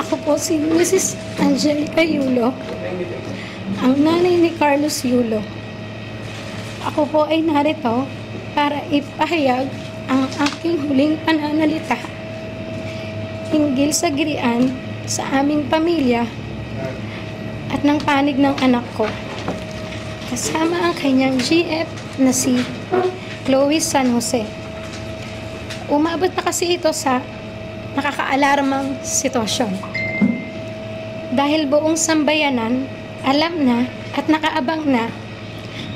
Ako po si Mrs. Angelica Yulo, ang nanay ni Carlos Yulo. Ako po ay narito para ipahayag ang aking huling pananalita hinggil sa girian sa aming pamilya at ng panig ng anak ko. Kasama ang kanyang GF na si Chloe San Jose. Umabot na kasi ito sa nakakaalarmang sitwasyon. Dahil buong sambayanan, alam na at nakaabang na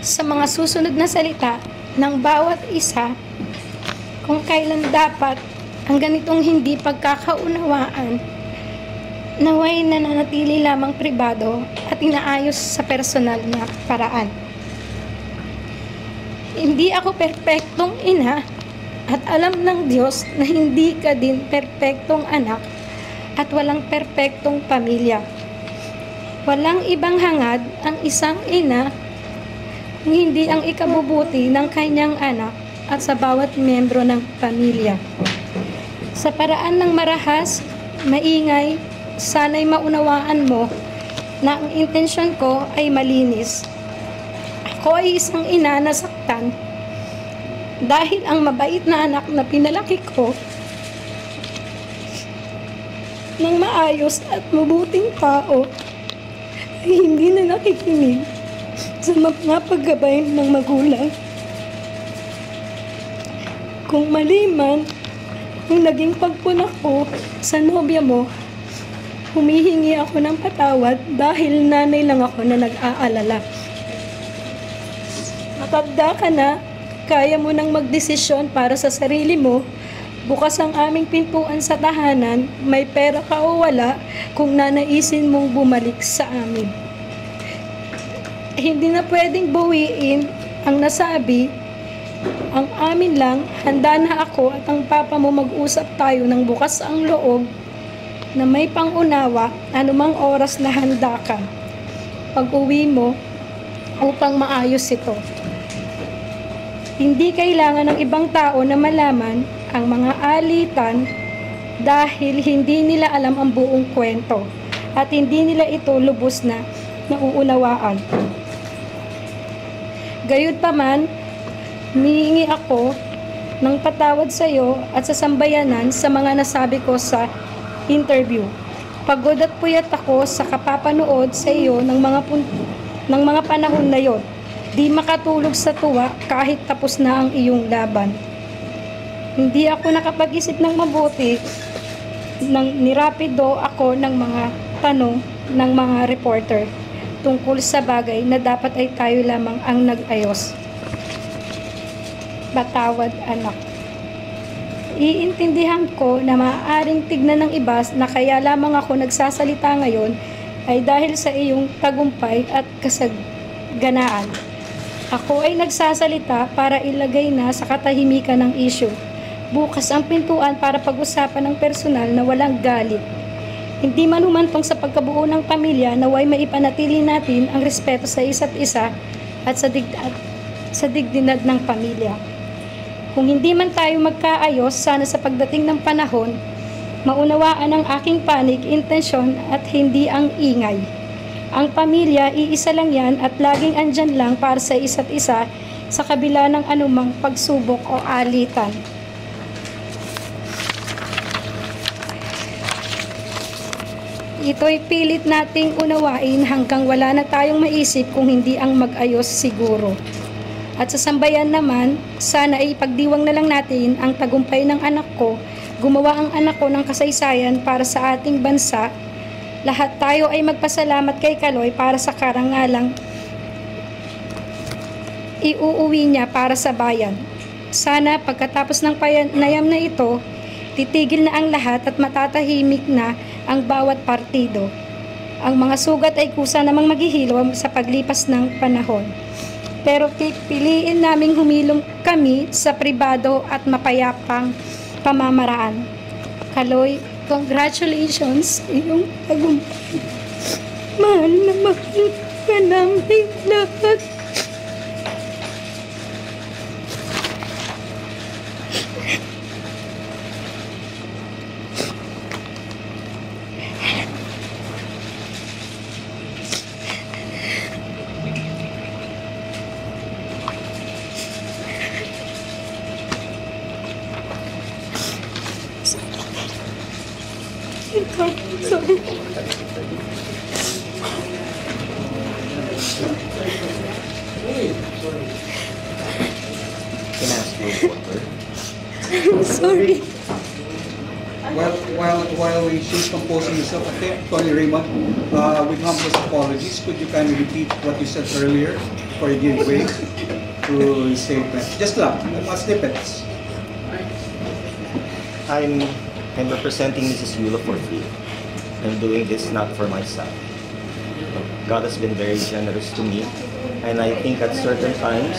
sa mga susunod na salita ng bawat isa kung kailan dapat ang ganitong hindi pagkakaunawaan naway nananatili lamang pribado at inaayos sa personal na paraan. Hindi ako perpektong ina at alam ng Diyos na hindi ka din perpektong anak at walang perpektong pamilya. Walang ibang hangad ang isang ina kung hindi ang ikabubuti ng kanyang anak at sa bawat miyembro ng pamilya. Sa paraan ng marahas, maingay, sana'y maunawaan mo na ang intensyon ko ay malinis. Ako ay isang ina na saktan dahil ang mabait na anak na pinalaki ko ng maayos at mabuting tao ay hindi na nakikinig sa mga paggabay ng magulang. Kung mali man ang naging pagpuna ko sa nobya mo, humihingi ako ng patawad dahil nanay lang ako na nag-aalala. Matanda ka na, kaya mo nang magdesisyon para sa sarili mo. Bukas ang aming pintuan sa tahanan, may pera ka o wala kung nanaisin mong bumalik sa amin. Hindi na pwedeng bawiin ang nasabi. Ang amin lang, handa na ako at ang papa mo mag-usap tayo ng bukas ang loob na may pangunawa anumang oras na handa ka pag-uwi mo upang maayos ito. Hindi kailangan ng ibang tao na malaman ang mga alitan dahil hindi nila alam ang buong kwento at hindi nila ito lubos na nauunawaan. Gayunpaman, humihingi ako ng patawad sa iyo at sa sambayanan sa mga nasabi ko sa interview. Pagod at puyat ako sa kapapanood sa iyo ng mga panahon na yon. Di makatulog sa tuwa kahit tapos na ang iyong laban. Hindi ako nakapag-isip ng mabuti nang nirapido ako ng mga tanong ng mga reporter tungkol sa bagay na dapat ay tayo lamang ang nag-ayos. Patawad, anak. Iintindihan ko na maaaring tignan ng iba na kaya lamang ako nagsasalita ngayon ay dahil sa iyong tagumpay at kasaganaan. Ako ay nagsasalita para ilagay na sa katahimikan ng issue. Bukas ang pintuan para pag-usapan ng personal na walang galit. Hindi man humantong sa pagkabuo ng pamilya naway maipanatili natin ang respeto sa isa't isa at sa dignidad ng pamilya. Kung hindi man tayo magkaayos, sana sa pagdating ng panahon, maunawaan ang aking panig, intensyon at hindi ang ingay. Ang pamilya, iisa lang yan at laging andyan lang para sa isa't isa sa kabila ng anumang pagsubok o alitan. Ito'y pilit nating unawain hanggang wala na tayong maisip kung hindi ang mag-ayos siguro. At sa sambayan naman, sana ay ipagdiwang na lang natin ang tagumpay ng anak ko, gumawa ang anak ko ng kasaysayan para sa ating bansa. Lahat tayo ay magpasalamat kay Kaloy para sa karangalang iuuwi niya para sa bayan. Sana pagkatapos ng panayam na ito, titigil na ang lahat at matatahimik na ang bawat partido. Ang mga sugat ay kusa namang maghihilom sa paglipas ng panahon. Pero pipiliin naming humilom kami sa pribado at mapayapang pamamaraan. Kaloy, congratulations sa iyong tagumpay. Mahal na mahal ka namin lahat. Sorry. Can I ask you water? I'm sorry. While she's composing herself, okay, Tony Raymond, with humble apologies, could you kindly repeat what you said earlier before you give way to the statement? Just lang, mga snippets. I'm representing Mrs. Yulo for free. I'm doing this not for myself. God has been very generous to me, and I think at certain times